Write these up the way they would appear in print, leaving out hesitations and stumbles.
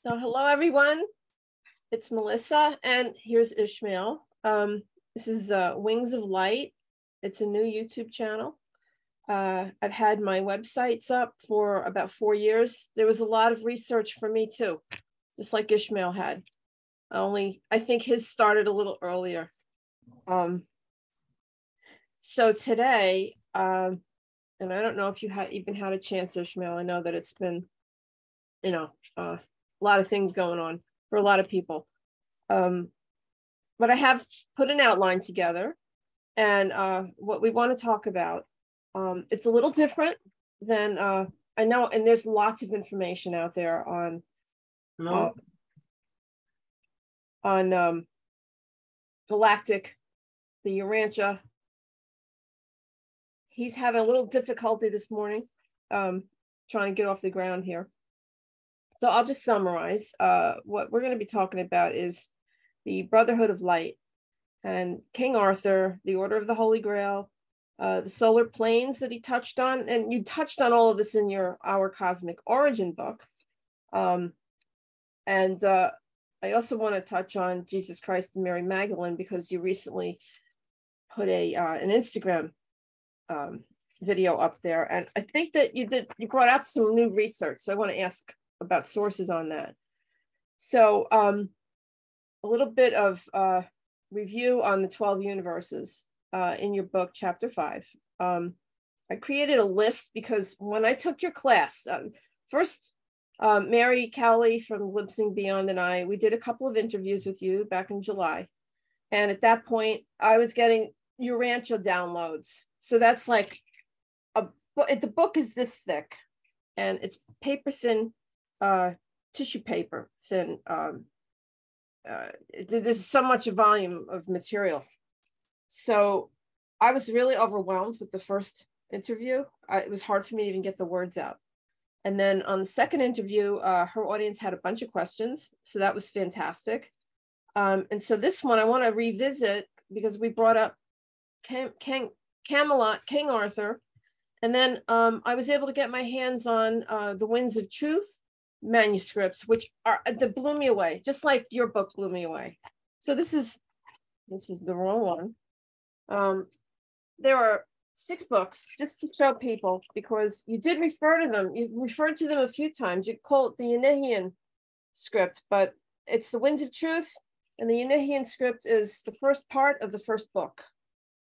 So hello, everyone. It's Melissa, and here's Ismael. This is Wings of Light. It's a new YouTube channel. I've had my websites up for about 4 years. There was a lot of research for me too, just like Ismael had. Only I think his started a little earlier. So today, and I don't know if you even had a chance, Ismael. I know that it's been, a lot of things going on for a lot of people. But I have put an outline together, and what we want to talk about, it's a little different than I know, and there's lots of information out there on Galactic, the Urantia. He's having a little difficulty this morning, trying to get off the ground here. So I'll just summarize. What we're going to be talking about is the Brotherhood of Light and King Arthur, the Order of the Holy Grail, the solar planes that he touched on. And you touched on all of this in Our Cosmic Origin book. And I also want to touch on Jesus Christ and Mary Magdalene, because you recently put an Instagram video up there. And I think that you brought out some new research. So I want to ask about sources on that. So a little bit of review on the 12 universes in your book, chapter 5. I created a list because when I took your class, first, Mary Cowley from Libsyn Beyond and we did a couple of interviews with you back in July. And at that point, I was getting Urantia downloads. So that's like, the book is this thick, and it's paper thin, tissue paper thin. There's so much volume of material. So I was really overwhelmed with the first interview. It was hard for me to even get the words out. And then on the second interview, her audience had a bunch of questions. So that was fantastic. And so this one I want to revisit because we brought up Camelot, King Arthur. And then I was able to get my hands on the Winds of Truth manuscripts, which that blew me away, just like your book blew me away. So this is the wrong one. There are 6 books, just to show people, because you did refer to them. You referred to them a few times. You call it the Unihian script, but it's the Winds of Truth, and the Unihian script is the first part of the first book.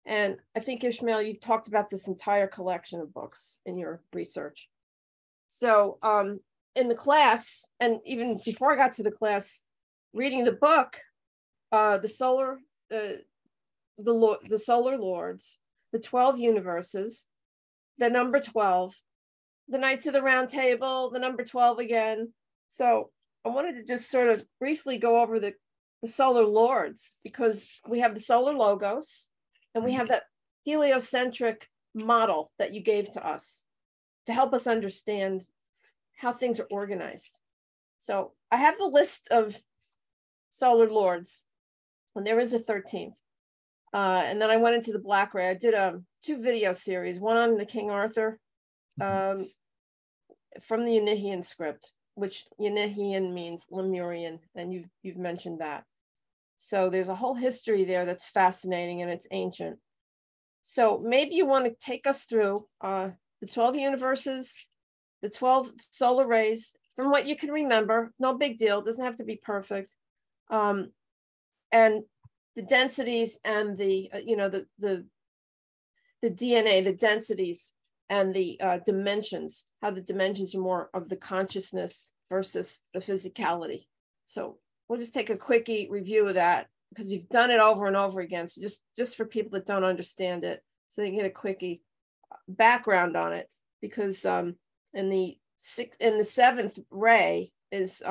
And I think, Ismael, you talked about this entire collection of books in your research. So in the class, and even before I got to the class, reading the book, the solar lords, the 12 universes, the number 12, the Knights of the Round Table, the number 12 again. So I wanted to just sort of briefly go over the solar lords, because we have the solar logos, and we have that heliocentric model that you gave to us to help us understand how things are organized. So I have the list of solar lords, and there is a 13th. And then I went into the Black Ray. I did 2 video series, one on the King Arthur from the Unihian script, which Unihian means Lemurian, and you've mentioned that. So there's a whole history there that's fascinating, and it's ancient. So maybe you want to take us through the 12 universes, the 12 solar rays, from what you can remember. No big deal, doesn't have to be perfect. And the densities and the DNA, the densities and the dimensions, how the dimensions are more of the consciousness versus the physicality. So we'll just take a quickie review of that, because you've done it over and over again. So just for people that don't understand it, so they can get a quickie background on it, because in the 7th ray is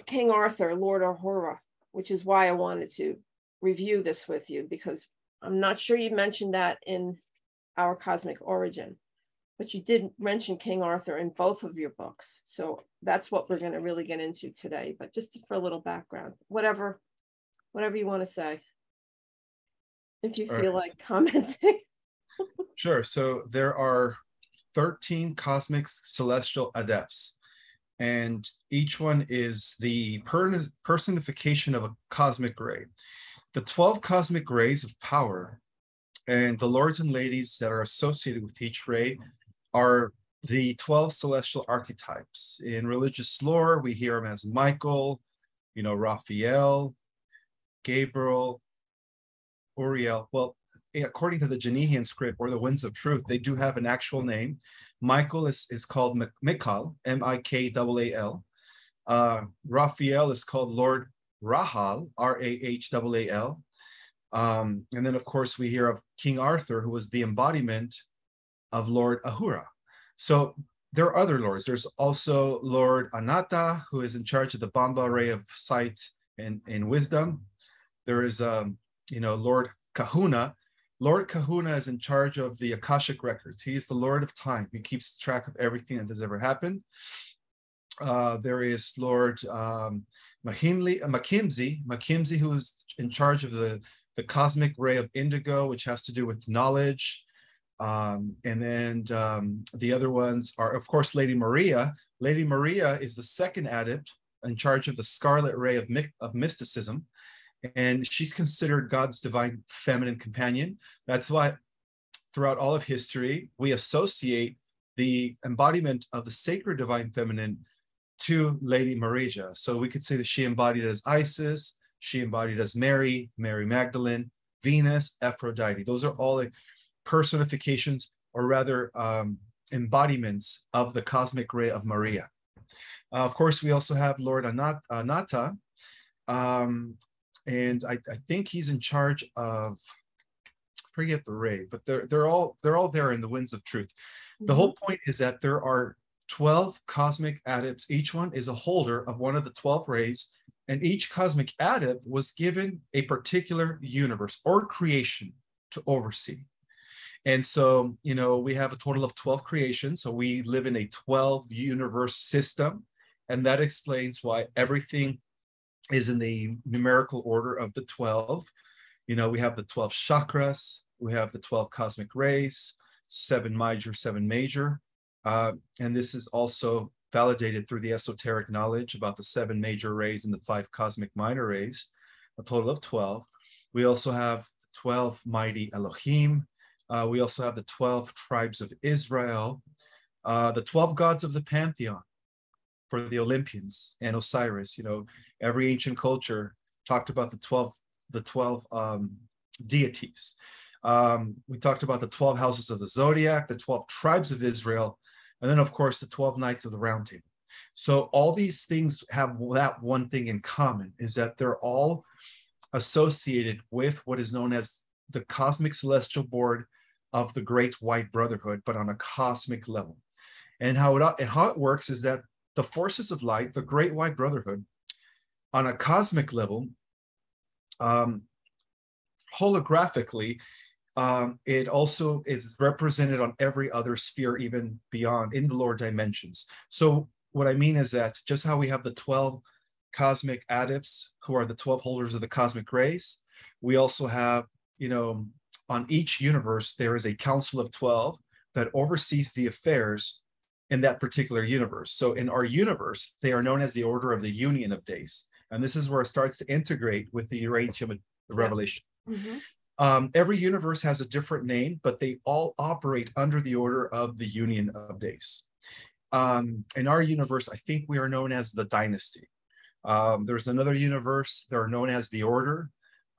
King Arthur, Lord Ahura, which is why I wanted to review this with you, because I'm not sure you mentioned that in Our Cosmic Origin, but you did mention King Arthur in both of your books. So that's what we're going to really get into today, but just for a little background, whatever you want to say, if you feel like commenting. Sure. So there are 13 cosmic celestial adepts. and each one is the personification of a cosmic ray. The 12 cosmic rays of power and the lords and ladies that are associated with each ray are the 12 celestial archetypes. In religious lore, we hear them as Michael, Raphael, Gabriel, Uriel. Well, according to the Genehian script or the Winds of Truth, they do have an actual name. Michael is called Mikal, M-I-K-A-A-L. Raphael is called Lord Rahal, R-A-H-A-A-L. And then, of course, we hear of King Arthur, who was the embodiment of Lord Ahura. So there are other lords. There's also Lord Anata, who is in charge of the Bamba ray of sight and wisdom. There is, Lord Kahuna. Lord Kahuna is in charge of the Akashic records. He is the Lord of time. He keeps track of everything that has ever happened. There is Lord Makimzi, who is in charge of the cosmic ray of indigo, which has to do with knowledge. And then the other ones are, of course, Lady Maria. Lady Maria is the second adept in charge of the scarlet ray of mysticism. And she's considered God's divine feminine companion. That's why throughout all of history, we associate the embodiment of the sacred divine feminine to Lady Maria. So we could say that she embodied as Isis, she embodied as Mary, Mary Magdalene, Venus, Aphrodite. Those are all the personifications, or rather embodiments of the cosmic ray of Maria. Of course, we also have Lord Anata, and I think he's in charge of, I forget the ray, but they're all there in the Winds of Truth. The whole point is that there are 12 cosmic adepts. Each one is a holder of one of the 12 rays, and each cosmic adept was given a particular universe or creation to oversee. And so, we have a total of 12 creations. So we live in a 12 universe system, and that explains why everything is in the numerical order of the 12. We have the 12 chakras, we have the 12 cosmic rays, 7 major, 7 major. And this is also validated through the esoteric knowledge about the 7 major rays and the 5 cosmic minor rays, a total of 12. We also have the 12 mighty Elohim. We also have the 12 tribes of Israel, the 12 gods of the pantheon for the Olympians and Osiris. Every ancient culture talked about the 12 deities. We talked about the 12 houses of the zodiac, the 12 tribes of Israel, and then, of course, the 12 knights of the round table. So all these things have that one thing in common, is that they're all associated with what is known as the cosmic celestial board of the Great White Brotherhood, but on a cosmic level. And how it works is that the forces of light, the Great White Brotherhood, on a cosmic level, holographically, it also is represented on every other sphere, even beyond, in the lower dimensions. So what I mean is that just how we have the 12 cosmic adepts, who are the 12 holders of the cosmic rays, we also have, on each universe, there is a council of 12 that oversees the affairs in that particular universe. So in our universe, they are known as the Order of the Union of Days. And this is where it starts to integrate with the Urantia revelation. Every universe has a different name, but they all operate under the Order of the Union of Days. In our universe, I think we are known as the Dynasty. There's another universe, they're known as the Order.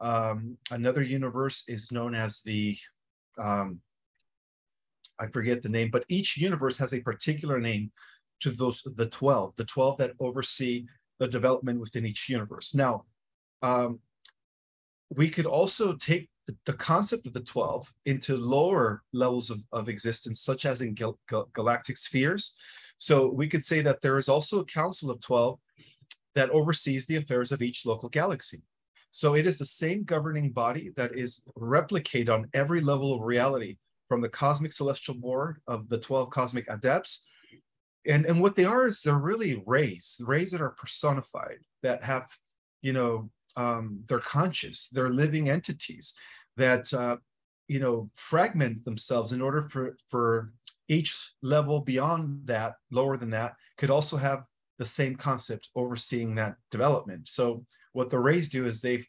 Another universe is known as the, I forget the name, but each universe has a particular name to the 12 that oversee the development within each universe. Now, we could also take the concept of the 12 into lower levels of existence, such as in galactic spheres. So we could say that there is also a council of 12 that oversees the affairs of each local galaxy. So it is the same governing body that is replicated on every level of reality, from the cosmic celestial board of the 12 cosmic adepts. And what they are is they're really rays that are personified, that have, they're conscious, they're living entities that, fragment themselves in order for each level beyond that, lower than that, could also have the same concept overseeing that development. So what the rays do is they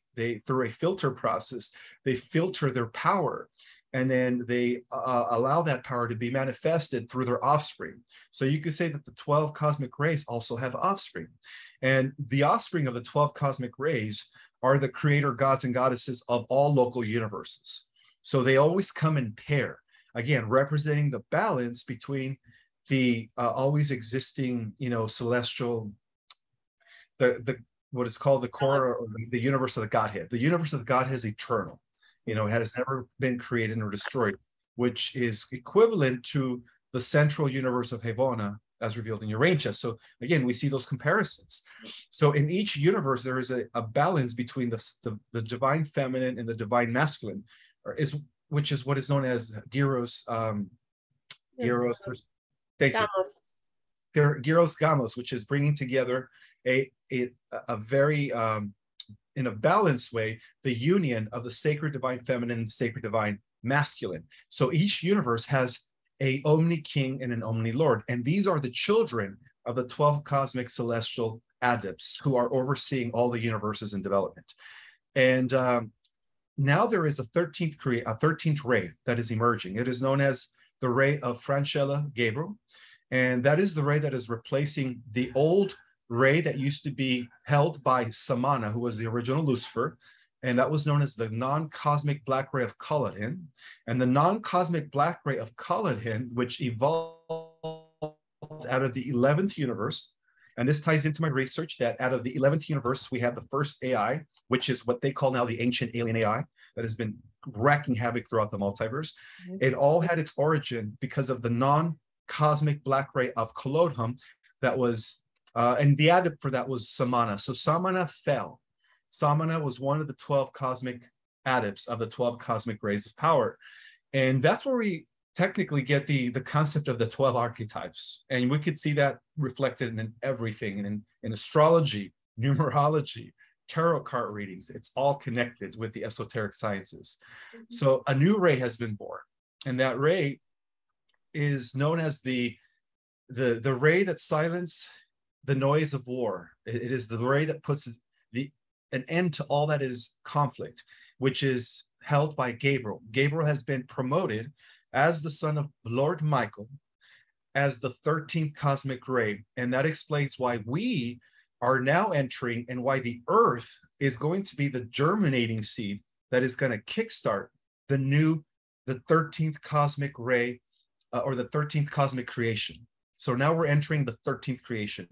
through a filter process, they filter their power, and then they allow that power to be manifested through their offspring. So you could say that the 12 cosmic rays also have offspring. And the offspring of the 12 cosmic rays are the creator gods and goddesses of all local universes. So they always come in pair, again, representing the balance between the always existing, celestial, the what is called the core, or the universe of the Godhead. The universe of the Godhead is eternal. It has never been created or destroyed, which is equivalent to the central universe of Havona as revealed in Urantia. So again, we see those comparisons. So in each universe, there is a balance between the divine feminine and the divine masculine, which is what is known as Gyros. Thank you. Gyros Gamos, which is bringing together a very in a balanced way, the union of the sacred divine feminine and the sacred divine masculine. So each universe has a Omni King and an Omni Lord. And these are the children of the 12 cosmic celestial adepts who are overseeing all the universes in development. And now there is a 13th ray that is emerging. It is known as the ray of Francella Gabriel. And that is the ray that is replacing the old ray that used to be held by Samana, who was the original Lucifer, and that was known as the non-cosmic black ray of Kaladin. And the non-cosmic black ray of Kaladin, which evolved out of the 11th universe, and this ties into my research that out of the 11th universe, we have the first AI, which is what they call now the ancient alien AI, that has been wreaking havoc throughout the multiverse. Mm-hmm. It all had its origin because of the non-cosmic black ray of Kolodham that was and the adept for that was Samana. So Samana fell. Samana was one of the 12 cosmic adepts of the 12 cosmic rays of power. And that's where we technically get the concept of the 12 archetypes. And we could see that reflected in everything, in astrology, numerology, tarot card readings. It's all connected with the esoteric sciences. Mm-hmm. So a new ray has been born. And that ray is known as the ray that silenced the noise of war. It is the ray that puts an end to all that is conflict, which is held by Gabriel. Gabriel has been promoted as the son of Lord Michael, as the 13th cosmic ray. And that explains why we are now entering and why the earth is going to be the germinating seed that is going to kickstart the 13th cosmic ray or the 13th cosmic creation. So now we're entering the 13th creation,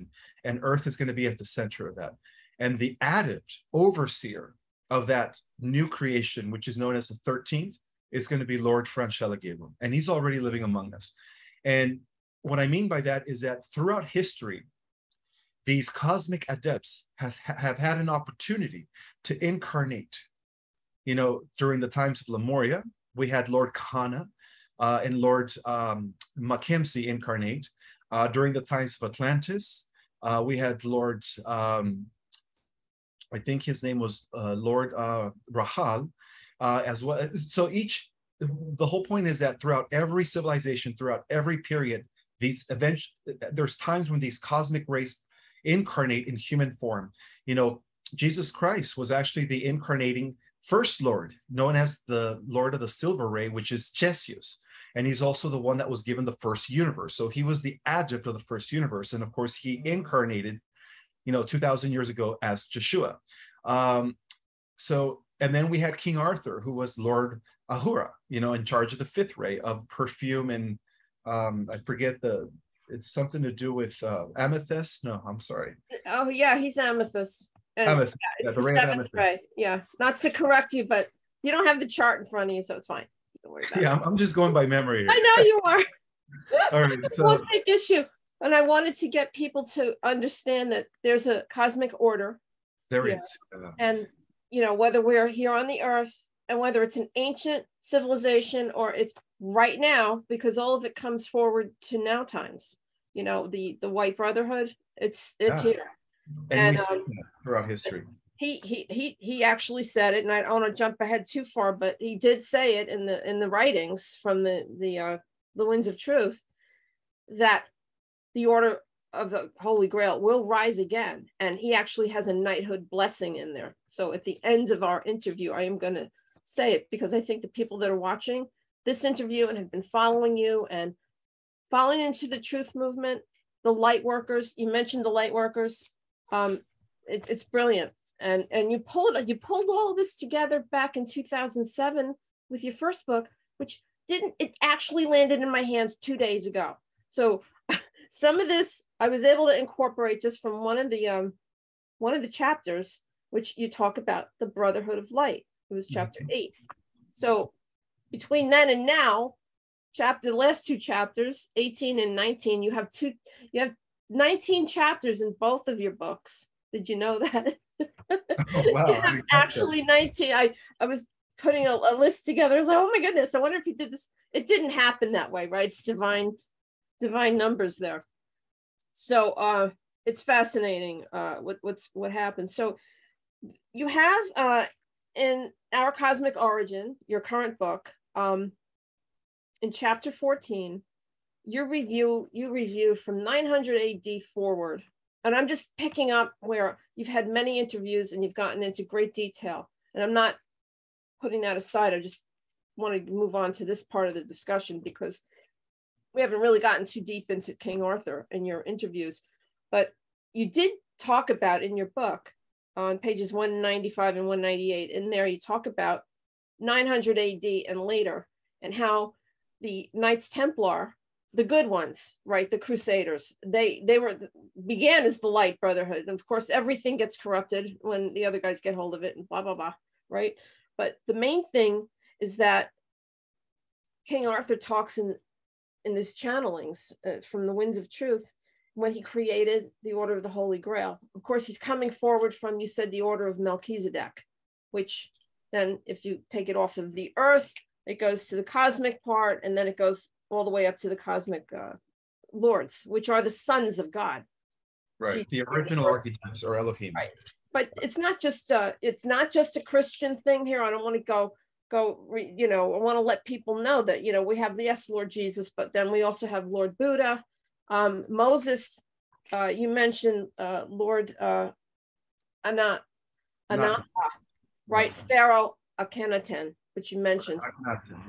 and Earth is going to be at the center of that. And the adept overseer of that new creation, which is known as the 13th, is going to be Lord Francella Gabriel. And he's already living among us. And what I mean by that is that throughout history, these cosmic adepts have had an opportunity to incarnate. During the times of Lemuria, we had Lord Kahana and Lord Makemsi incarnate. During the times of Atlantis, we had Lord, I think his name was Lord Rahal as well. So the whole point is that throughout every civilization, throughout every period, there's times when these cosmic rays incarnate in human form. Jesus Christ was actually the incarnating first Lord, known as the Lord of the Silver Ray, which is Chesius. And he's also the one that was given the first universe. So he was the adept of the first universe. And of course, he incarnated, 2,000 years ago as Joshua. And then we had King Arthur, who was Lord Ahura, in charge of the fifth ray of perfume. And I forget it's something to do with amethyst. No, I'm sorry. Oh, yeah, he's amethyst. And amethyst. Yeah, it's the seventh ray. Yeah, not to correct you, but you don't have the chart in front of you, so it's fine. Yeah, I'm just going by memory here. I know you are. All right, so one big issue, and I wanted to get people to understand that there's a cosmic order. There is, and whether we're here on the Earth, and whether it's an ancient civilization or it's right now, because all of it comes forward to now times. The White Brotherhood, it's here, and we see that throughout history. He actually said it, and I don't want to jump ahead too far, but he did say it in the writings from the Winds of Truth, that the order of the Holy Grail will rise again. And he actually has a knighthood blessing in there. So at the end of our interview, I am going to say it because I think the people that are watching this interview and have been following you and following into the truth movement, the light workers, you mentioned the light workers, it's brilliant. And you pulled all this together back in 2007 with your first book, which it actually landed in my hands 2 days ago. So some of this I was able to incorporate just from one of the chapters, which you talk about the Brotherhood of Light. It was chapter 8. So between then and now, the last 2 chapters, 18 and 19, you have 19 chapters in both of your books. Did you know that? Oh, wow. You have actually 19. I was putting a list together. I was like, oh my goodness, I wonder if you did this. It didn't happen that way, right? It's divine numbers there. So it's fascinating what happened. So you have in Our Cosmic Origin, your current book, in chapter 14, you review from 900 AD forward. And I'm just picking up where you've had many interviews and you've gotten into great detail. And I'm not putting that aside. I just want to move on to this part of the discussion because we haven't really gotten too deep into King Arthur in your interviews. But you did talk about in your book on pages 195 and 198, in there you talk about 900 AD and later, and how the Knights Templar, the good ones, right, the Crusaders, they began as the Light Brotherhood. And of course, everything gets corrupted when the other guys get hold of it and blah, blah, blah, right? But the main thing is that King Arthur talks in his channelings from the Winds of Truth when he created the Order of the Holy Grail. Of course, he's coming forward from, you said, the Order of Melchizedek, which then if you take it off of the earth, it goes to the cosmic part, and then it goes all the way up to the cosmic lords, which are the sons of God. Right. Jesus, the original archetypes are Elohim. Right. But it's not just a Christian thing here. I don't want to I want to let people know that, we have, yes, Lord Jesus, but then we also have Lord Buddha, Moses. You mentioned Lord Anat, right? Pharaoh Akhenaten, which you mentioned.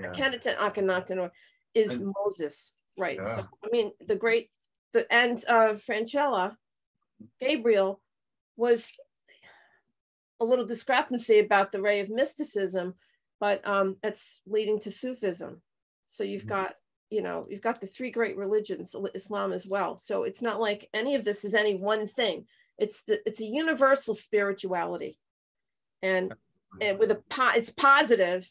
Akhenaten is Moses, right? Yeah. So I mean, Francella, Gabriel was a little discrepancy about the ray of mysticism, but that's leading to Sufism. So you've got, you've got the 3 great religions, Islam as well. So it's not like any of this is any one thing. It's a universal spirituality, and with it's positive,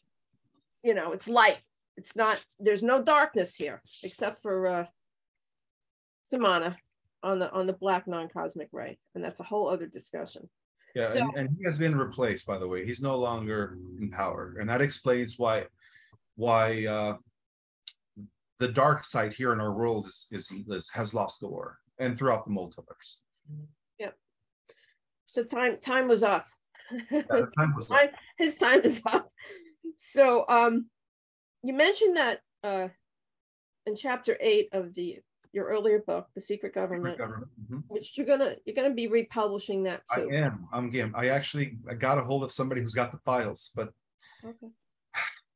it's light. It's not, there's no darkness here except for Samana on the black non-cosmic ray, and that's a whole other discussion. Yeah, so, and he has been replaced, by the way. He's no longer in power, and that explains why the dark side here in our world has lost the war, and throughout the multiverse. Yep. So time was up. Yeah, time was up. His time is up. So you mentioned that in chapter 8 of your earlier book, The Secret Government, which you're gonna be republishing that too. I got a hold of somebody who's got the files, but okay.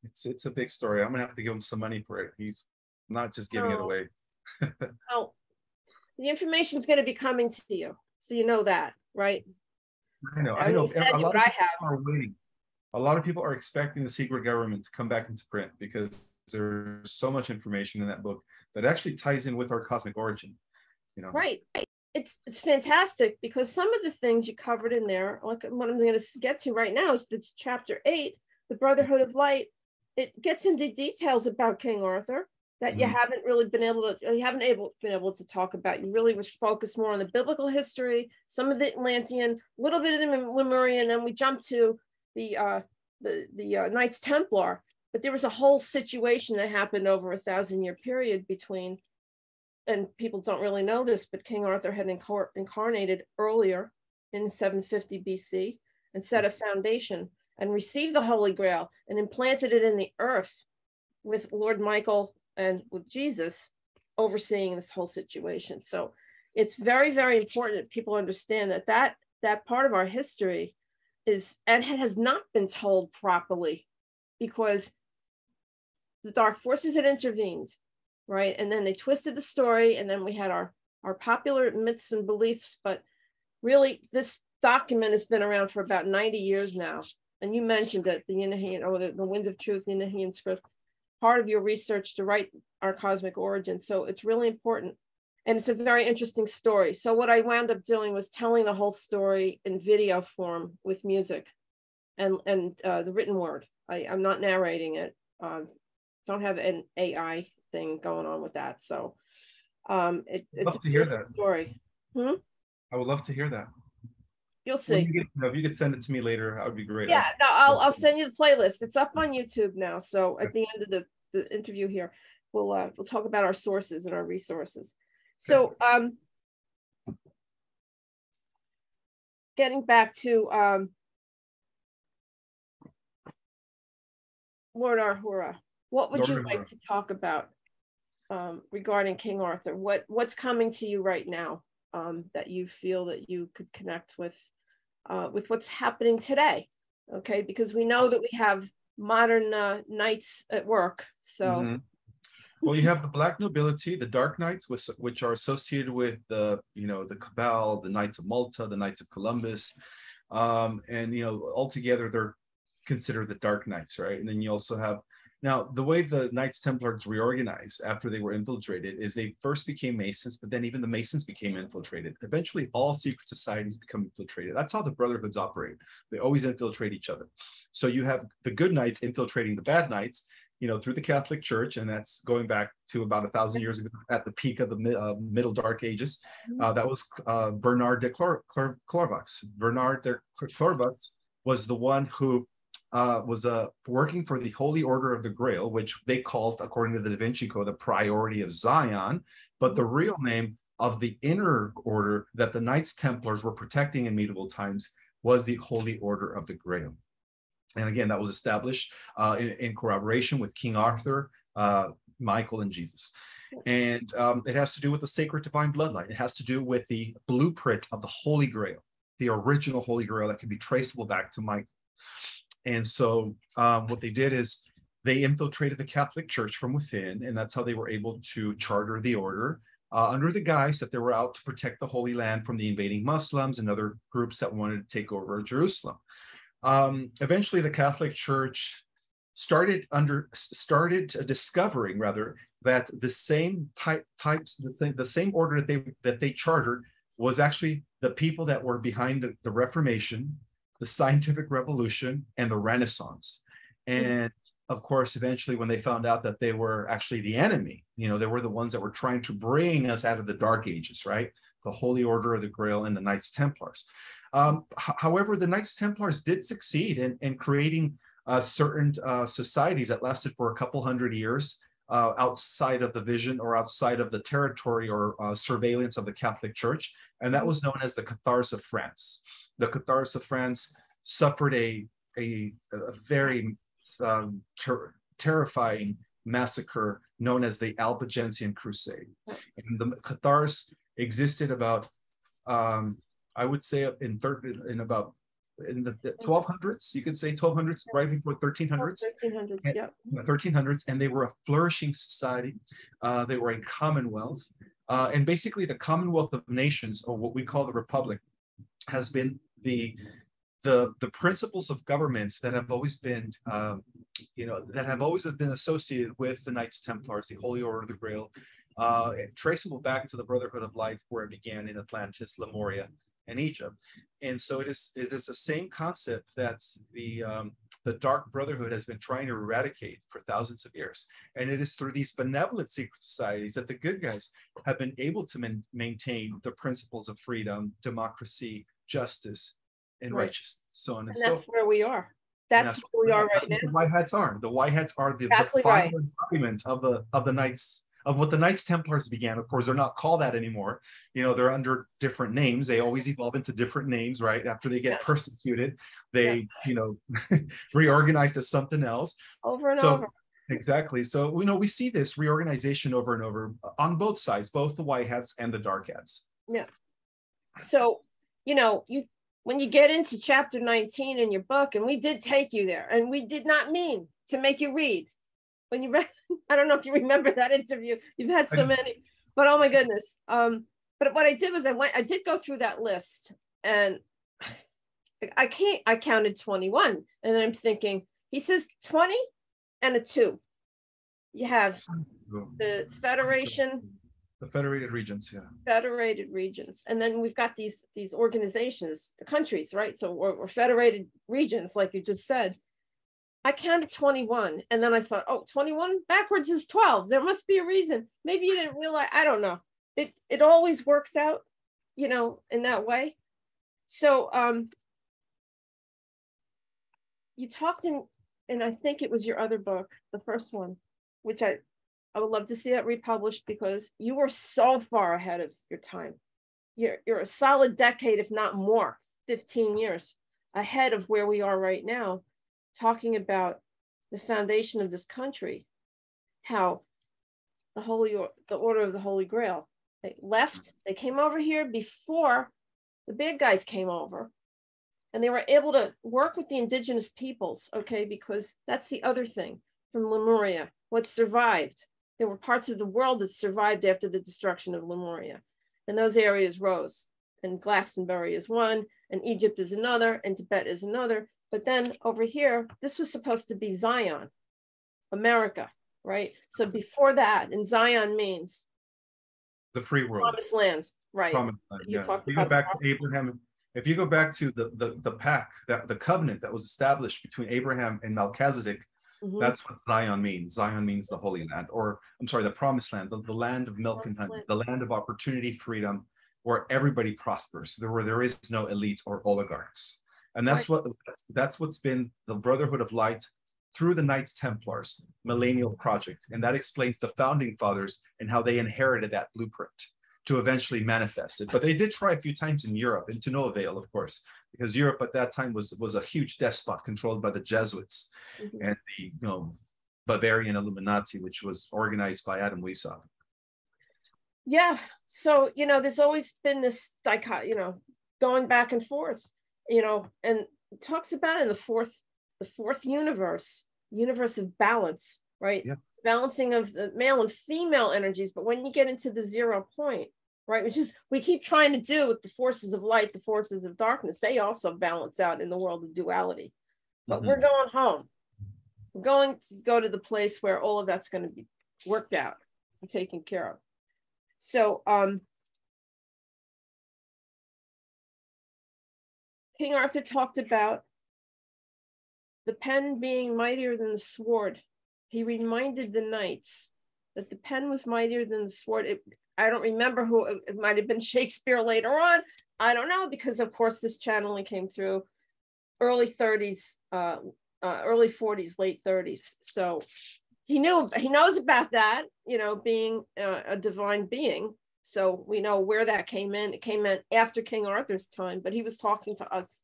It's a big story. I'm gonna have to give him some money for it. He's not just giving it away. Well, the information is going to be coming to you, so you know that, right? I know. A lot of people are waiting. A lot of people are expecting the secret government to come back into print because there's so much information in that book that actually ties in with our cosmic origin. Right. It's fantastic because some of the things you covered in there, like what I'm going to get to right now, is it's chapter 8, the Brotherhood of Light. It gets into details about King Arthur that you haven't really been able to talk about. You really was focused more on the biblical history, some of the Atlantean, a little bit of the Lemurian, and then we jumped to the Knights Templar. But there was a whole situation that happened over a 1,000-year period between, and people don't really know this, but King Arthur had incarnated earlier in 750 BC and set a foundation and received the Holy Grail and implanted it in the earth with Lord Michael and with Jesus overseeing this whole situation. So it's very, very important that people understand that part of our history is, and has not been told properly, because the dark forces had intervened, right? And then they twisted the story, and then we had our popular myths and beliefs. But really, this document has been around for about 90 years now. And you mentioned that the Yinahian, or the Winds of Truth, Yinahian script, part of your research to write our cosmic origin. So it's really important. And it's a very interesting story. So what I wound up doing was telling the whole story in video form with music and the written word. I'm not narrating it. Don't have an AI thing going on with that. So it's a hear that story. I would love to hear that. You'll see. If you could send it to me later, that would be great. Yeah, no, I'll send you the playlist. It's up on YouTube now. So at the end of the interview here, we'll talk about our sources and our resources. So getting back to Lord Ahura, what would you like to talk about regarding King Arthur? What's coming to you right now that you feel that you could connect with what's happening today? Okay, because we know that we have modern knights at work. So, well, you have the black nobility, the dark knights, which are associated with the the Cabal, the Knights of Malta, the Knights of Columbus, and altogether they're considered the dark knights, right? And then you also have, now the way the Knights Templars reorganized after they were infiltrated is they first became Masons, but then even the Masons became infiltrated. Eventually all secret societies become infiltrated. That's how the Brotherhoods operate. They always infiltrate each other. So you have the good knights infiltrating the bad knights, through the Catholic Church, and that's going back to about 1,000 years ago at the peak of the Middle Dark Ages. That was Bernard de Clairvaux. Bernard de Clairvaux was the one who was working for the Holy Order of the Grail, which they called, according to the Da Vinci Code, the Priority of Zion. But the real name of the inner order that the Knights Templars were protecting in medieval times was the Holy Order of the Grail. And again, that was established in corroboration with King Arthur, Michael, and Jesus. And it has to do with the sacred divine bloodline. It has to do with the blueprint of the Holy Grail, the original Holy Grail that can be traceable back to Michael. And so what they did is they infiltrated the Catholic Church from within, and that's how they were able to charter the order under the guise that they were out to protect the Holy Land from the invading Muslims and other groups that wanted to take over Jerusalem. Eventually, the Catholic Church started discovering that the same the same order that they chartered was actually the people that were behind the Reformation, the Scientific Revolution, and the Renaissance. And of course, eventually, when they found out that they were actually the enemy, they were the ones that were trying to bring us out of the Dark Ages, right? The Holy Order of the Grail and the Knights Templars. However, the Knights Templars did succeed in creating certain societies that lasted for a couple hundred years outside of the vision or outside of the territory or surveillance of the Catholic Church. And that was known as the Cathars of France. The Cathars of France suffered a very terrifying massacre known as the Albigensian Crusade. And the Cathars existed about I would say in the 1200s, you could say 1200s, right before 1300s. 1300s, yeah. 1300s, and they were a flourishing society. They were a commonwealth, and basically the Commonwealth of Nations, or what we call the Republic, has been the principles of government that have always been, associated with the Knights Templars, the Holy Order of the Grail, traceable back to the Brotherhood of Light, where it began in Atlantis, Lemuria, and Egypt. And so it is the same concept that the Dark Brotherhood has been trying to eradicate for thousands of years. And it is through these benevolent secret societies that the good guys have been able to maintain the principles of freedom, democracy, justice, and righteousness, so on and so forth. That's where we are. That's where we are right now. The white hats are. The white hats are the final embodiment of the Knights, of what the Knights Templars began. Of course, they're not called that anymore. They're under different names. They always evolve into different names, right? After they get persecuted, they, reorganize to something else. Over and over. Exactly. So, we see this reorganization over and over on both sides, both the white hats and the dark hats. Yeah. So, you know, when you get into chapter 19 in your book, and we did take you there, and we did not mean to make you read. When you read, I don't know if you remember that interview. You've had so many, but oh my goodness. But what I did was I did go through that list, and I counted 21, and then I'm thinking, he says 20 and a 2. You have the Federation. The Federated Regions, yeah. Federated regions. And then we've got these organizations, the countries, right? So we're federated regions, like you just said. I counted 21. And then I thought, oh, 21 backwards is 12. There must be a reason. Maybe you didn't realize, I don't know. It always works out, you know, in that way. So you talked in I think it was your other book, the first one, which I would love to see that republished, because you were so far ahead of your time. You're a solid decade, if not more, 15 years ahead of where we are right now, talking about the foundation of this country, how the Order of the Holy Grail, they came over here before the bad guys came over, and they were able to work with the indigenous peoples, okay, because that's the other thing from Lemuria, what survived. There were parts of the world that survived after the destruction of Lemuria, and those areas rose. And Glastonbury is one, and Egypt is another, and Tibet is another. But then over here, this was supposed to be Zion, America, right? So before that, and Zion means the free world, promised land, right? Promised land, You yeah. talked If you about go back to Abraham, if you go back to the pact, the covenant that was established between Abraham and Melchizedek, that's what Zion means. Zion means the Holy Land, or I'm sorry, the Promised Land, the land of milk and honey, the land of opportunity, freedom, where everybody prospers, where there is no elites or oligarchs. And that's what's been the Brotherhood of Light through the Knights Templars millennial project. And that explains the founding fathers and how they inherited that blueprint to eventually manifest it. But they did try a few times in Europe, and to no avail, of course, because Europe at that time was a huge despot controlled by the Jesuits and the Bavarian Illuminati, which was organized by Adam Weishaupt. Yeah. So, there's always been this dichotomy, going back and forth, and it talks about in the fourth universe of balance, right? Yeah. Balancing of the male and female energies. But when you get into the 0 point, right, which is we keep trying to do with the forces of light, the forces of darkness, they also balance out in the world of duality. But we're going home. We're going to go to the place where all of that's going to be worked out and taken care of. So King Arthur talked about the pen being mightier than the sword. He reminded the knights that the pen was mightier than the sword. I don't remember who, it might have been Shakespeare later on. I don't know, because of course this channeling came through early 30s, early 40s, late 30s. So he knows about that, being a divine being. So we know where that came in. It came in after King Arthur's time, but he was talking to us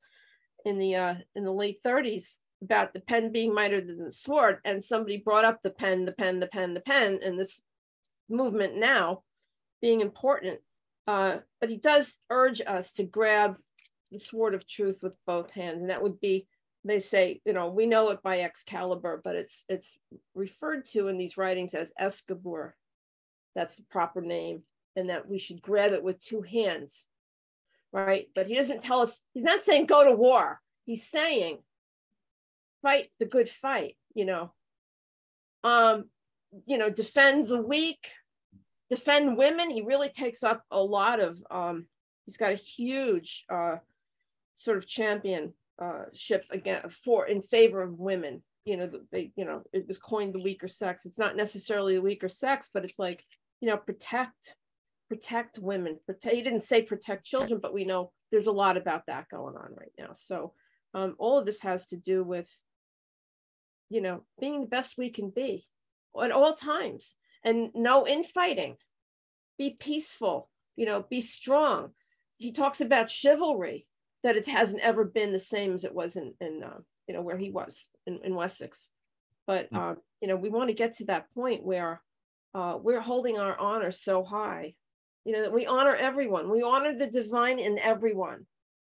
in the late 30s about the pen being mightier than the sword. And somebody brought up the pen, and this movement now being important. But he does urge us to grab the sword of truth with both hands. And that would be, they say, we know it by Excalibur, but it's referred to in these writings as Escaburre. That's the proper name. And that we should grab it with 2 hands, right? But he doesn't tell us, he's not saying go to war. He's saying fight the good fight, defend the weak, defend women. He really takes up a lot of, he's got a huge sort of championship in favor of women. It was coined the weaker sex. It's not necessarily a weaker sex, but it's like, protect women. He didn't say protect children, but we know there's a lot about that going on right now. So all of this has to do with, being the best we can be at all times, and no infighting, be peaceful, be strong. He talks about chivalry, that it hasn't ever been the same as it was in where he was in Wessex. But, we want to get to that point where we're holding our honor so high, you know, that we honor everyone. We honor the divine in everyone,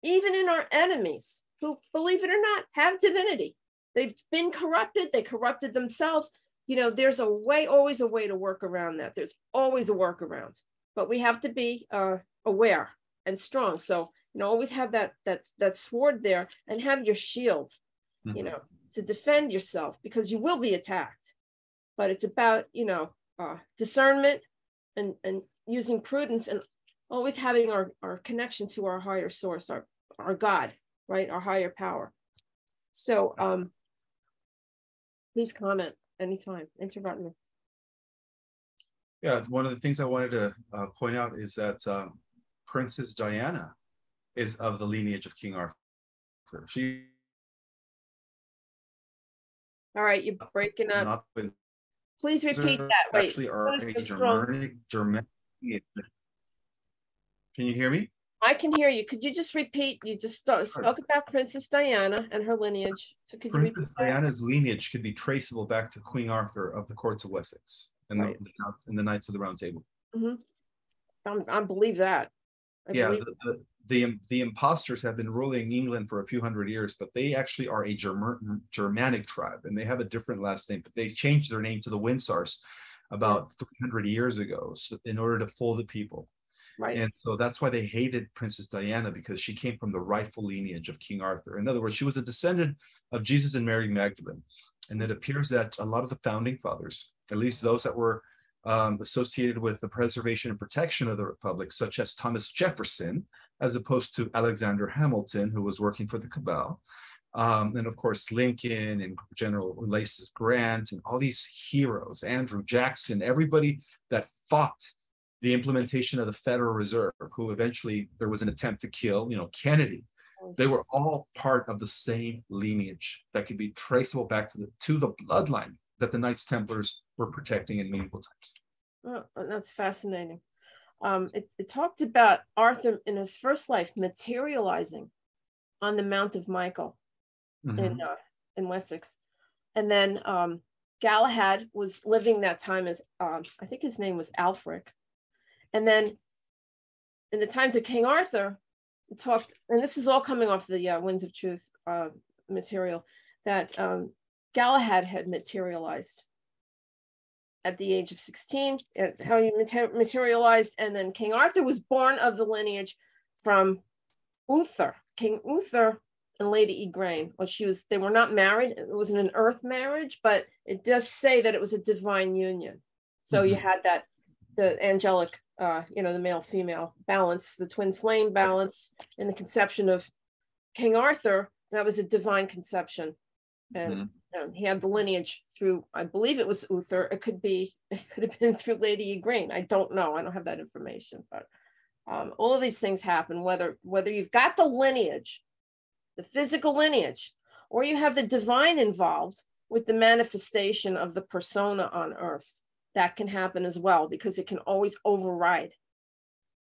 even in our enemies who, believe it or not, have divinity. They've been corrupted. They corrupted themselves. You know, there's a way, always a way to work around that. There's always a workaround, but we have to be aware and strong. So, you know, always have that sword there and have your shield, you know, to defend yourself, because you will be attacked. But it's about, you know, discernment and using prudence, and always having our connection to our higher source, our God, right? Our higher power. So please comment anytime, interrupt me. Yeah, one of the things I wanted to point out is that Princess Diana is of the lineage of King Arthur. She. All right, you're breaking up. Please repeat that. Wait, actually are a Germanic. Can you hear me? I can hear you. Could you just repeat? You just spoke about Princess Diana and her lineage. So could you repeat Princess Diana's lineage could be traceable back to Queen Arthur of the courts of Wessex and the Knights of the Round Table. I believe that. The imposters have been ruling England for a few hundred years, but they actually are a Germanic tribe, and they have a different last name. But they changed their name to the Windsors about 300 years ago, in order to fool the people. Right. And so that's why they hated Princess Diana, because she came from the rightful lineage of King Arthur. In other words, she was a descendant of Jesus and Mary Magdalene. And it appears that a lot of the founding fathers, at least those that were associated with the preservation and protection of the Republic, such as Thomas Jefferson, as opposed to Alexander Hamilton, who was working for the Cabal. And of course, Lincoln and General Ulysses Grant and all these heroes, Andrew Jackson, everybody that fought the implementation of the Federal Reserve, who eventually there was an attempt to kill, you know, Kennedy. They were all part of the same lineage that could be traceable back to the bloodline that the Knights Templars were protecting in medieval times. Oh, that's fascinating. It talked about Arthur in his first life materializing on the Mount of Michael in Wessex. And then Galahad was living that time as, I think his name was Alfric. And then in the times of King Arthur, it talked, and this is all coming off the Winds of Truth material, that Galahad had materialized at the age of 16, how he materialized. And then King Arthur was born of the lineage from Uther, King Uther and Lady Igraine. Well, they were not married. It wasn't an earth marriage, but it does say that it was a divine union. So you had that, the angelic, you know, the male-female balance, the twin flame balance in the conception of King Arthur. That was a divine conception. And he had the lineage through, I believe it was Uther. It could have been through Lady Igraine. I don't know. I don't have that information, but all of these things happen, whether you've got the lineage, the physical lineage, or you have the divine involved with the manifestation of the persona on earth. That can happen as well, because it can always override.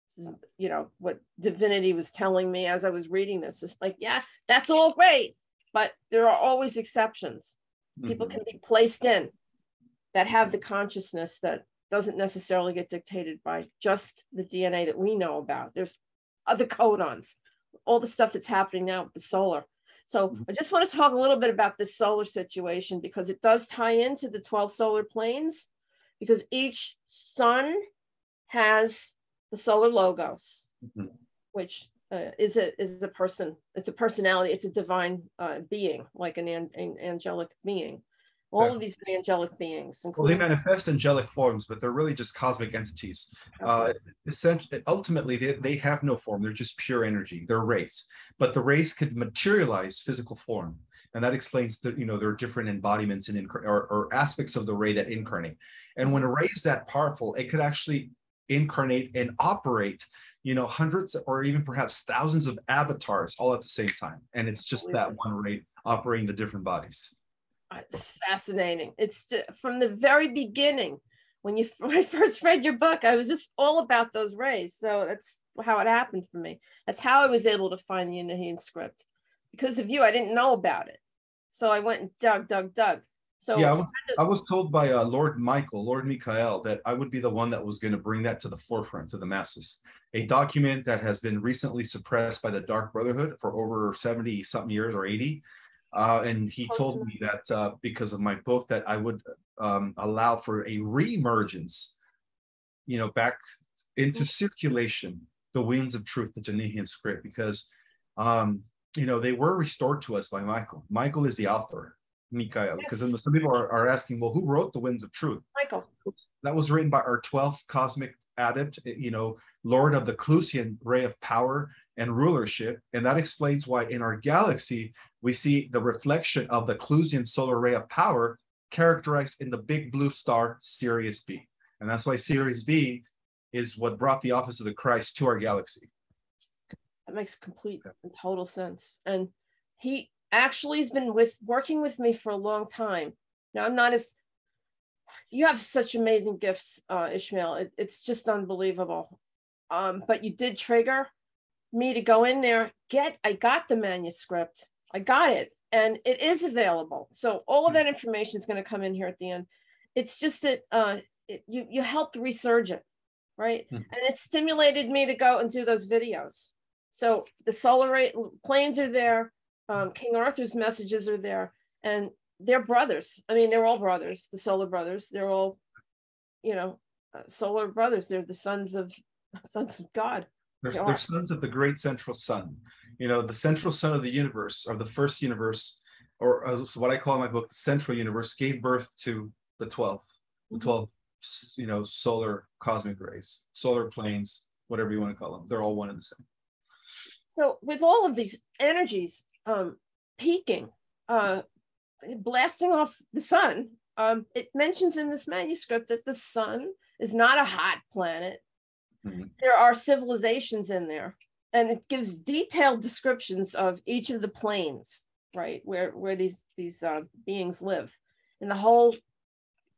This is, you know, what Divinity was telling me as I was reading this. It's like, yeah, that's all great, but there are always exceptions. People can be placed in that have the consciousness that doesn't necessarily get dictated by just the DNA that we know about. There's other codons, all the stuff that's happening now with the solar. So I just want to talk a little bit about this solar situation, because it does tie into the 12 solar planes, because each sun has the solar logos, which is a person. It's a personality. It's a divine being, like an angelic being. All of these are angelic beings. Well, they manifest angelic forms, but they're really just cosmic entities. Essentially, ultimately, they have no form. They're just pure energy. They're rays. But the rays could materialize physical form. And that explains that, you know, there are different embodiments or aspects of the ray that incarnate. And when a ray is that powerful, it could actually incarnate and operate, you know, hundreds or even perhaps thousands of avatars all at the same time. And it's just that one ray operating the different bodies. It's fascinating. It's from the very beginning. When I first read your book, I was just all about those rays. So that's how it happened for me. That's how I was able to find the Unahian script. Because of you, I didn't know about it. So I went and dug. So Yeah, I was told by Lord Michael, that I would be the one that was going to bring that to the forefront, to the masses. A document that has been recently suppressed by the Dark Brotherhood for over 70 something years or 80. And he told me that because of my book, that I would allow for a re-emergence, back into circulation, the winds of truth, the Janihian script, because, they were restored to us by Michael. Michael is the author. Mikhail, because yes. some people are asking, well, who wrote the Winds of Truth? Michael. That was written by our 12th cosmic adept, Lord of the Clusian ray of power and rulership. And that explains why in our galaxy, we see the reflection of the Clusian solar ray of power characterized in the big blue star Sirius B. And that's why Sirius B is what brought the office of the Christ to our galaxy. That makes complete and total sense. And he actually has been working with me for a long time. Now, I'm not as, you have such amazing gifts, Ismael. It's just unbelievable. But you did trigger me to go in there, I got the manuscript. I got it, and it is available. So all of that information is going to come in here at the end. It's just that you helped resurge it, right? And it stimulated me to go and do those videos. So the solar planes are there. King Arthur's messages are there, and they're brothers. I mean, they're all brothers, the solar brothers. They're all, solar brothers. They're the sons of God. They're sons of the great central sun. The central sun of the universe, or the first universe, or what I call in my book, the central universe, gave birth to the 12, the 12, solar cosmic rays, solar planes, whatever you want to call them. They're all one and the same. So with all of these energies, peaking, blasting off the sun. It mentions in this manuscript that the sun is not a hot planet. There are civilizations in there, and it gives detailed descriptions of each of the planes, right, where these beings live. And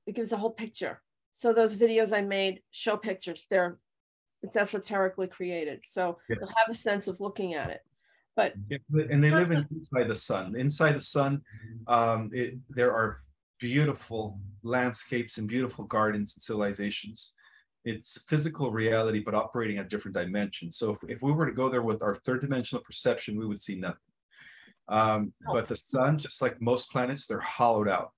it gives a whole picture. So those videos I made show pictures. It's esoterically created, so you'll have a sense of looking at it. But and they live inside the sun. Inside the sun, there are beautiful landscapes and beautiful gardens and civilizations. It's physical reality, but operating at different dimensions. So if we were to go there with our third dimensional perception, we would see nothing. But the sun, just like most planets, they're hollowed out.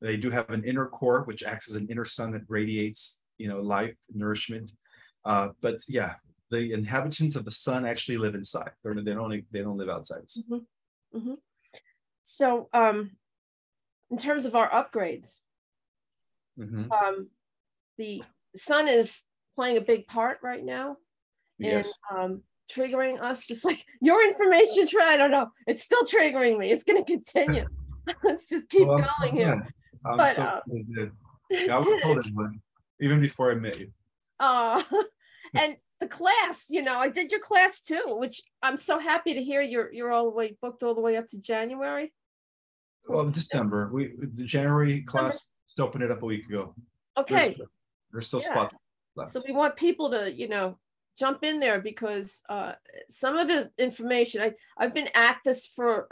They do have an inner core, which acts as an inner sun that radiates, life, nourishment. But yeah, the inhabitants of the sun actually live inside. They don't live outside. So, in terms of our upgrades, the sun is playing a big part right now in triggering us, just like your information. I don't know. It's still triggering me. It's going to continue. Let's just keep going here. I'm so good. I was told everyone, even before I met you. And the class, I did your class too, which I'm so happy to hear you're all the way booked all the way up to January. Well, December. The January class just opened it up a week ago. Okay. There's still spots left. So we want people to, jump in there, because some of the information, I've been at this for,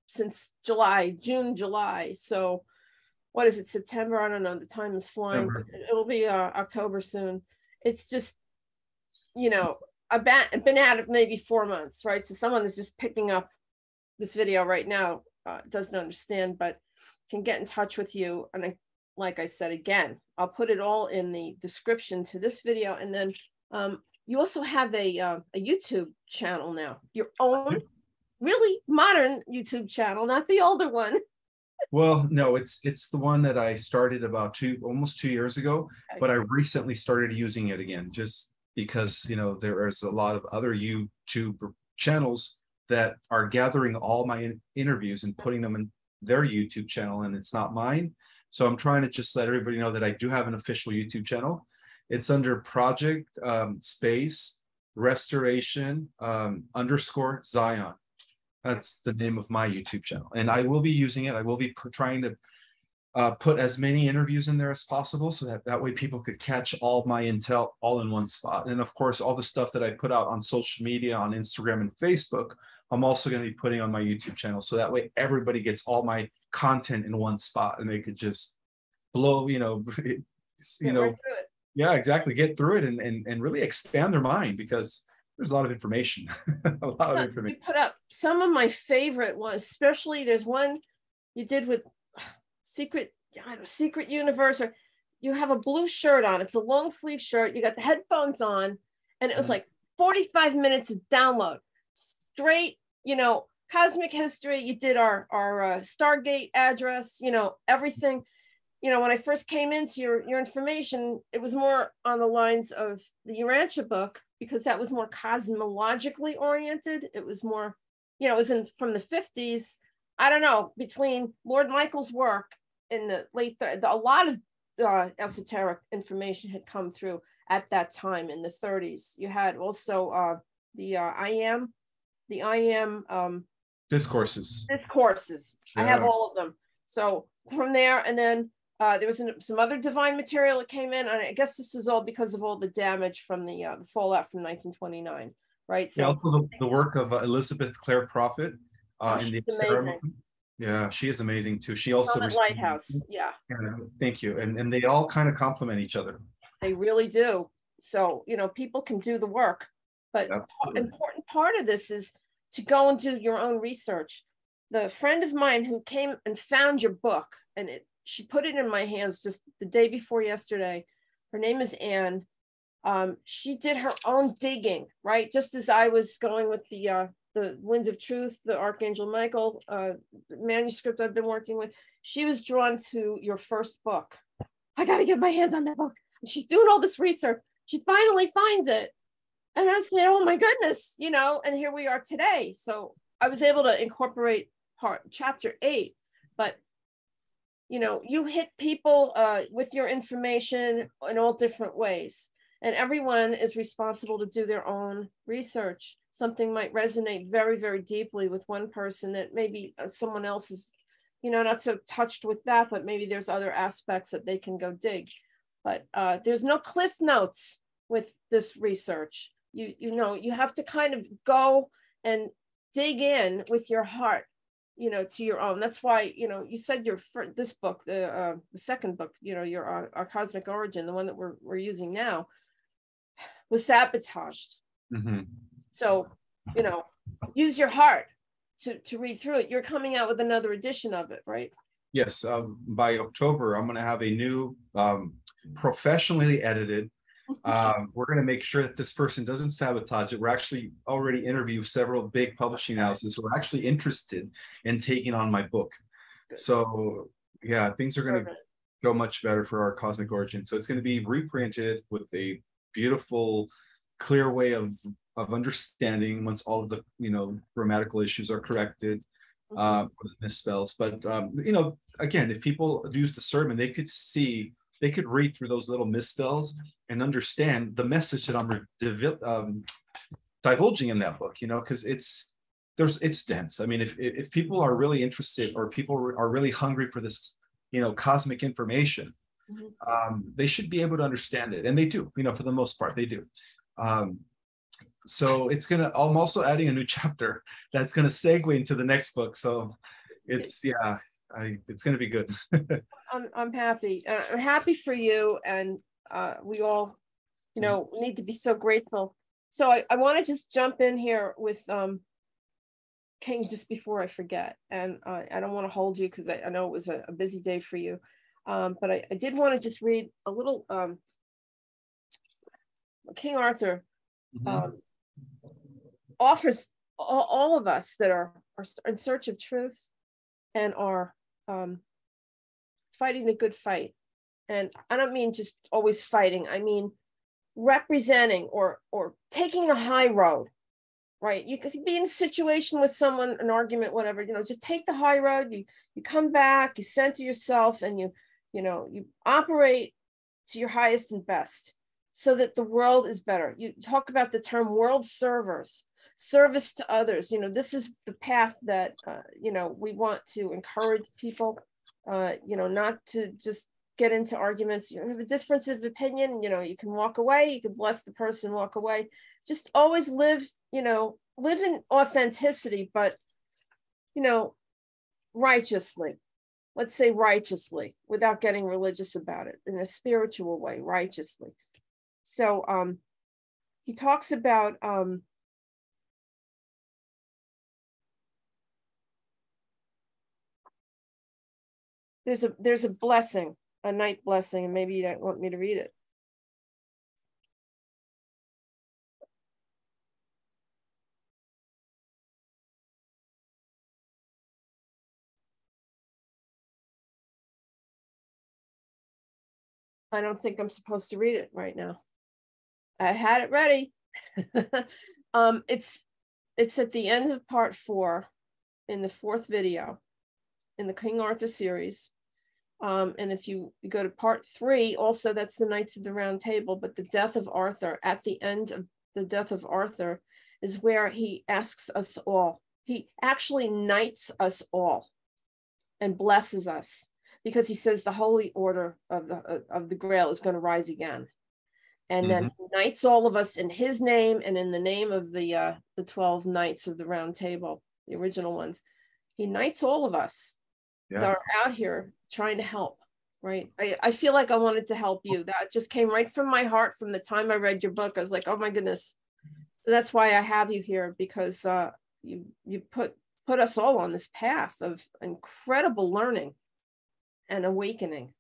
since June, July. So what is it, September? I don't know. The time is flying. It'll be October soon. It's just, I've been at it maybe 4 months, right? So someone is just picking up this video right now, doesn't understand, but can get in touch with you. And like I said, again, I'll put it all in the description to this video. And then you also have a YouTube channel now, your own really modern YouTube channel, not the older one. Well, no, it's the one that I started about almost 2 years ago, but I recently started using it again, just because, there is a lot of other YouTube channels that are gathering all my interviews and putting them in their YouTube channel, and it's not mine. So I'm trying to just let everybody know that I do have an official YouTube channel. It's under Project Space Restoration _ Zion. That's the name of my YouTube channel. And I will be using it. I will be trying to put as many interviews in there as possible, so that way people could catch all my intel all in one spot. And of course, all the stuff that I put out on social media, on Instagram and Facebook, I'm also going to be putting on my YouTube channel, so that way everybody gets all my content in one spot, and they could just blow, Get right through it. yeah, exactly, get through it and really expand their mind, because there's a lot of information. A lot of information. You put up some of my favorite ones, especially there's one you did with Secret Universe, or you have a blue shirt on. It's a long sleeve shirt. You got the headphones on, and it was like 45 minutes of download, straight, cosmic history. You did our Stargate address, everything. When I first came into your information, it was more on the lines of the Urantia book, because that was more cosmologically oriented. It was more, it was from the 50s. I don't know, between Lord Michael's work in the late, a lot of esoteric information had come through at that time in the 30s. You had also the I am discourses. Yeah. I have all of them. So from there, and then there was some other divine material that came in, and I guess this was all because of all the damage from the fallout from 1929, right? So yeah, also the work of Elizabeth Clare Prophet in the ceremony. Yeah, she is amazing too. She also Lighthouse. Yeah. Thank you. And they all kind of complement each other. They really do. So, people can do the work, but an important part of this is to go and do your own research. The friend of mine who came and found your book, and she put it in my hands just the day before yesterday. Her name is Anne. She did her own digging, right? Just as I was going with the Winds of Truth, the Archangel Michael manuscript I've been working with. She was drawn to your first book. I got to get my hands on that book. And she's doing all this research. She finally finds it. And I said, oh my goodness, and here we are today. So I was able to incorporate chapter 8, but you hit people with your information in all different ways. And everyone is responsible to do their own research. Something might resonate very, very deeply with one person that maybe someone else is, not so touched with that, but maybe there's other aspects that they can go dig. But there's no cliff notes with this research. You have to kind of go and dig in with your heart, to your own. That's why, you said this book, the second book, our Cosmic Origin, the one that we're using now, was sabotaged. Mm-hmm. So, use your heart to read through it. You're coming out with another edition of it, right? Yes. By October, I'm going to have a new professionally edited. We're going to make sure that this person doesn't sabotage it. We're actually already interviewed several big publishing houses who are actually interested in taking on my book. Good. So yeah, things are going to go much better for our Cosmic Origin. So it's going to be reprinted with a beautiful, clear way of understanding once all of the grammatical issues are corrected, misspells. But again, if people use the sermon, they could read through those little misspells and understand the message that I'm divulging in that book, because it's dense. I mean, if people are really interested, or people are really hungry for this, cosmic information, they should be able to understand it. And they do, for the most part, they do. So I'm also adding a new chapter that's going to segue into the next book. So it's going to be good. I'm happy. I'm happy for you. And we all, need to be so grateful. So I want to just jump in here with King just before I forget. And I don't want to hold you because I know it was a busy day for you. But I did want to just read a little King Arthur offers all of us that are in search of truth and are fighting the good fight. And I don't mean just always fighting. I mean representing or taking a high road, right? You could be in a situation with someone, an argument, whatever, just take the high road. You come back, you center yourself, and you operate to your highest and best so that the world is better. You talk about the term world servers, service to others. This is the path that, we want to encourage people, not to just get into arguments. You have a difference of opinion, you can walk away, you can bless the person, walk away. Just always live, live in authenticity, but, you know, righteously. Let's say righteously, without getting religious about it, in a spiritual way, righteously. So he talks about there's a blessing, a night blessing, and maybe you don't want me to read it. I don't think I'm supposed to read it right now. I had it ready. It's at the end of part 4 in the 4th video in the King Arthur series. And if you go to part 3, also that's the Knights of the Round Table, but the death of Arthur, at the end of the death of Arthur is where he asks us all. He actually knights us all and blesses us, because he says the holy order of the Grail is going to rise again. And then he knights all of us in his name and in the name of the 12 Knights of the Round Table, the original ones. He knights all of us that are out here trying to help, right? I feel like I wanted to help you. That just came right from my heart from the time I read your book. I was like, oh my goodness. So that's why I have you here, because you put us all on this path of incredible learning and awakening.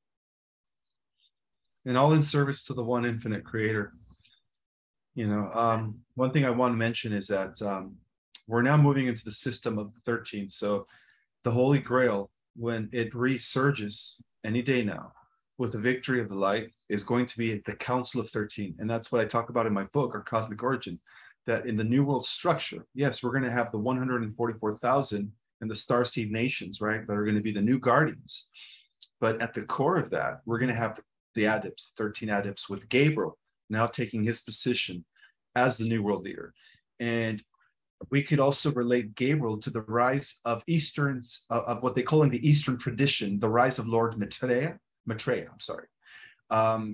And all in service to the one infinite creator. You know, one thing I want to mention is that we're now moving into the system of 13. So the Holy Grail, when it resurges any day now with the victory of the light, is going to be the Council of 13. And that's what I talk about in my book, Our Cosmic Origin, that in the New World structure, yes, we're going to have the 144,000 and the Starseed nations, right, that are going to be the new guardians. But at the core of that, we're going to have the adepts, 13 adepts, with Gabriel now taking his position as the New World leader. And we could also relate Gabriel to the rise of Easterns, of what they call in the Eastern tradition, the rise of Lord Maitreya.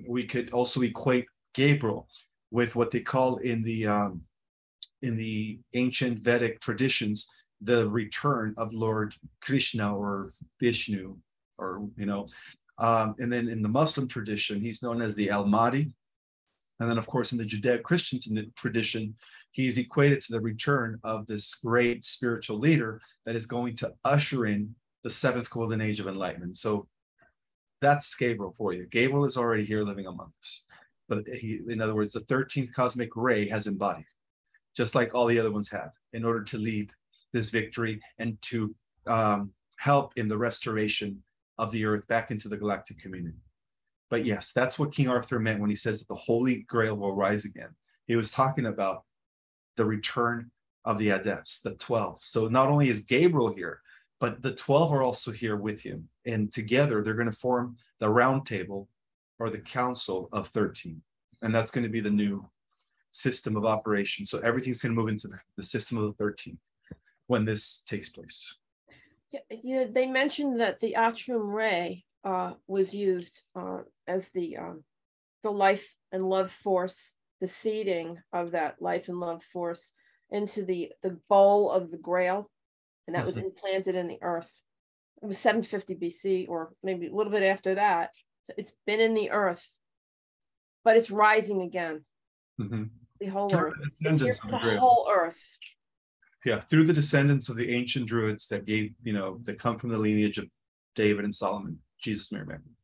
We could also equate Gabriel with what they call in the ancient Vedic traditions, the return of Lord Krishna or Vishnu, or, you know, and then in the Muslim tradition, he's known as the Al-Mahdi. And then, of course, in the Judeo-Christian tradition, he's equated to the return of this great spiritual leader that is going to usher in the 7th golden age of enlightenment. So that's Gabriel for you. Gabriel is already here living among us. But he, in other words, the 13th cosmic ray has embodied, just like all the other ones have, in order to lead this victory and to help in the restoration of the earth back into the galactic community. But yes, that's what King Arthur meant when he says that the Holy Grail will rise again. He was talking about the return of the adepts, the 12. So not only is Gabriel here, but the 12 are also here with him. And together they're going to form the round table, or the Council of 13. And that's going to be the new system of operation. So everything's going to move into the system of the 13th when this takes place. Yeah, they mentioned that the Atrum Ray was used as the life and love force, the seeding of that life and love force into the bowl of the Grail, and that was implanted in the earth. It was 750 BC, or maybe a little bit after that. So it's been in the earth, but it's rising again. The whole earth. The whole earth. Yeah, through the descendants of the ancient druids that gave, you know, that come from the lineage of David and Solomon, Jesus, Mary Magdalene.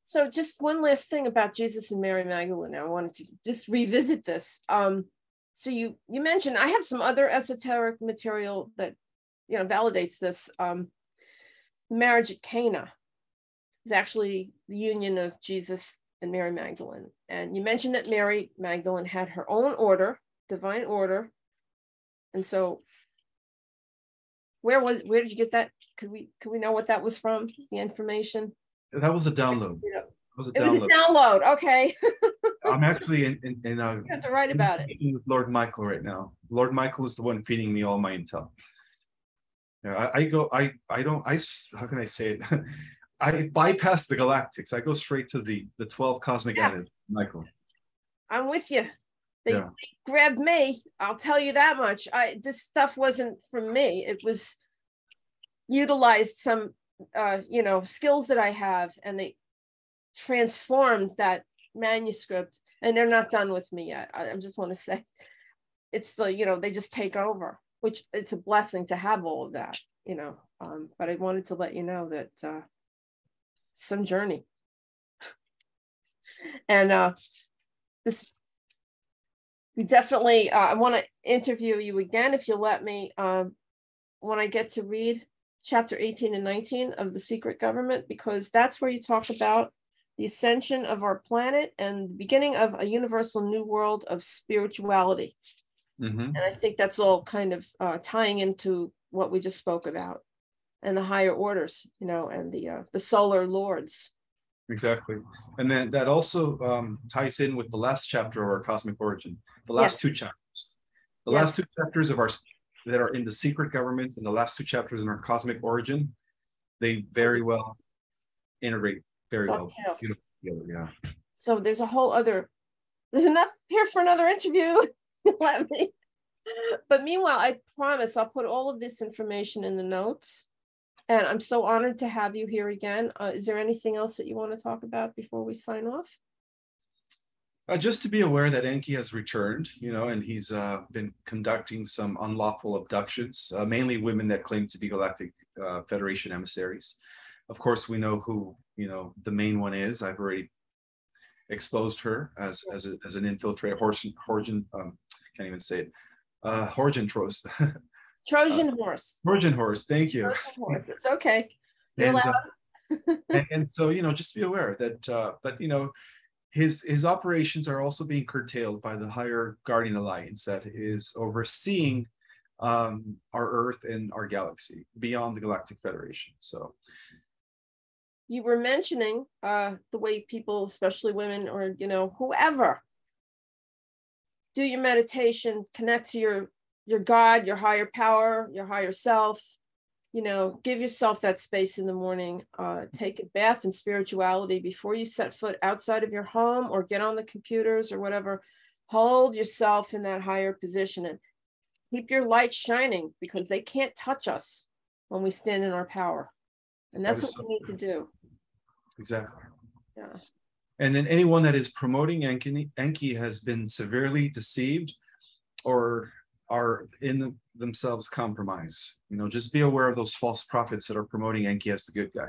So just one last thing about Jesus and Mary Magdalene. I wanted to just revisit this. So you mentioned, I have some other esoteric material that, you know, validates this. The marriage at Cana is actually the union of Jesus and Mary Magdalene. And you mentioned that Mary Magdalene had her own order, divine order. And so where did you get that? Could we know what that was from, the information? That was a download. It was a download. Okay. I'm actually in you have to write about it. With Lord Michael right now. Lord Michael is the one feeding me all my intel. Yeah, how can I say it? I bypass the galactics. I go straight to the 12 cosmic adepts, Michael. I'm with you. They grabbed me. I'll tell you that much. This stuff wasn't from me. It was utilized some, skills that I have, and they transformed that manuscript, and they're not done with me yet. I just want to say it's they just take over, which it's a blessing to have all of that, but I wanted to let you know that some journey. And we definitely, I want to interview you again, if you'll let me, when I get to read chapter 18 and 19 of The Secret Government, because that's where you talk about the ascension of our planet and the beginning of a universal new world of spirituality. And I think that's all kind of tying into what we just spoke about, and the higher orders, and the solar lords. Exactly. And then that also ties in with the last chapter of our cosmic origin, the last two chapters. The last two chapters of our that are in the secret government, and the last two chapters in our cosmic origin, they very well integrate very well together. Yeah. So there's enough here for another interview. Let me. But meanwhile, I promise I'll put all of this information in the notes. And I'm so honored to have you here again. Is there anything else that you want to talk about before we sign off? Just to be aware that Enki has returned, and he's been conducting some unlawful abductions, mainly women that claim to be Galactic Federation emissaries. Of course, we know who, the main one is. I've already exposed her as an infiltrator, can't even say it. Horgentros. Trojan horse. Trojan horse. Thank you. Trojan horse. It's okay. You're allowed. and so, just be aware that, but, his operations are also being curtailed by the higher Guardian Alliance that is overseeing our Earth and our galaxy beyond the Galactic Federation. So you were mentioning the way people, especially women or, whoever, do your meditation, connect to your God, your higher power, your higher self, give yourself that space in the morning, take a bath in spirituality before you set foot outside of your home or get on the computers or whatever. Hold yourself in that higher position and keep your light shining, because they can't touch us when we stand in our power. And that's what we need to do. Exactly. Yeah. And then anyone that is promoting Enki has been severely deceived or are in themselves compromised. Just be aware of those false prophets that are promoting Enki as the good guy.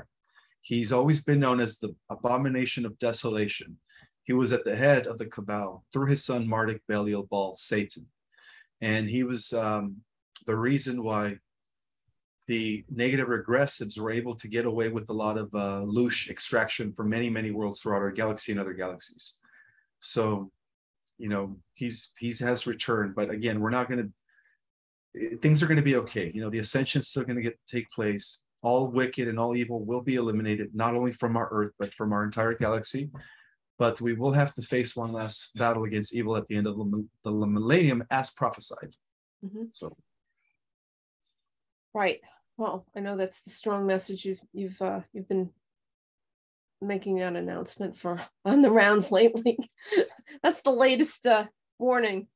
He's always been known as the abomination of desolation. He was at the head of the cabal through his son Marduk, Belial, Baal, Satan. And he was the reason why the negative regressives were able to get away with a lot of loosh extraction from many, many worlds throughout our galaxy and other galaxies. So he has returned, but again, we're not going to, things are going to be okay. The ascension is still going to take place. All wicked and all evil will be eliminated, not only from our Earth, but from our entire galaxy. But we will have to face one last battle against evil at the end of the millennium, as prophesied. So, right. Well, I know that's the strong message you've been making that announcement for on the rounds lately. That's the latest warning.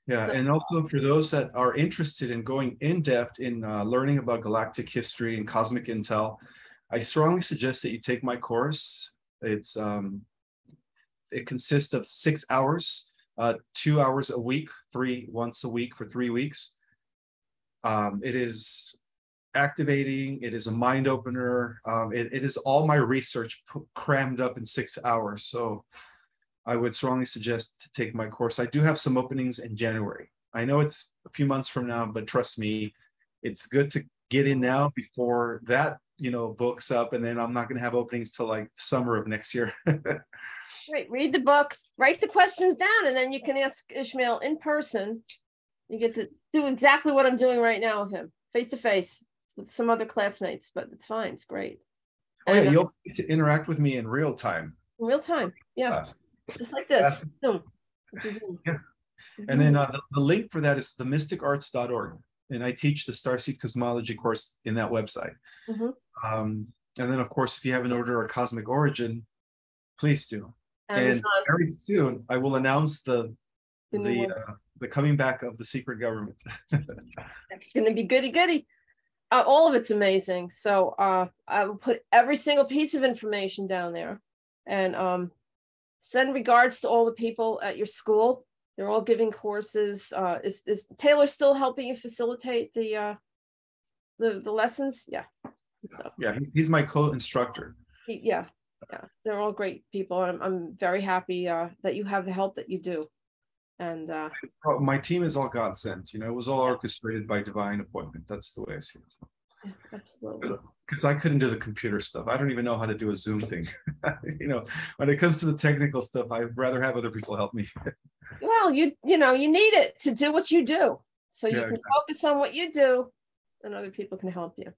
Yeah, so, and also for those that are interested in going in depth in learning about galactic history and cosmic intel, I strongly suggest that you take my course. It consists of 6 hours, 2 hours a week, once a week for 3 weeks. It is activating. It is a mind opener. It is all my research crammed up in 6 hours. So I would strongly suggest to take my course. I do have some openings in January. I know it's a few months from now, but trust me, it's good to get in now before that, books up, and then I'm not going to have openings till like summer of next year. Right. Read the book, write the questions down, and then you can ask Ismael in person. You get to do exactly what I'm doing right now with him, face to face with some other classmates, but it's fine. It's great. Oh, yeah, you'll get to interact with me in real time. In real time. Yeah. Just like this. Zoom. Yeah. And then the link for that is themysticarts.org. And I teach the Starseed Cosmology course in that website. And then, of course, if you haven't ordered our Cosmic Origin, please do. And very soon, I will announce the the coming back of the secret government. It's going to be goody goody. All of it's amazing. So I will put every single piece of information down there, and send regards to all the people at your school. They're all giving courses. Is Taylor still helping you facilitate the lessons? Yeah. So yeah, he's my co-instructor. Yeah, they're all great people, and I'm very happy that you have the help that you do. And my team is all God sent. You know, it was all orchestrated by divine appointment. That's the way I see it. yeah, absolutely. Because I couldn't do the computer stuff. I don't even know how to do a Zoom thing. You know, when it comes to the technical stuff, I'd rather have other people help me. Well, you know, you need it to do what you do, so you can focus on what you do, and other people can help you.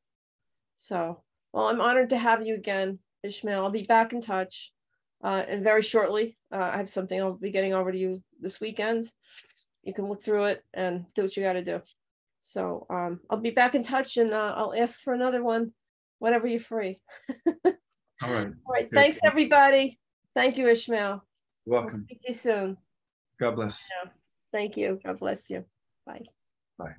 So, well, I'm honored to have you again, Ismael. I'll be back in touch, and very shortly. I have something I'll be getting over to you this weekend. You can look through it and do what you got to do. So I'll be back in touch, and I'll ask for another one whenever you're free. All right. All right. Thanks, everybody. Thank you, Ismael. Welcome. We'll see you soon. God bless. Yeah. Thank you. God bless you. Bye. Bye.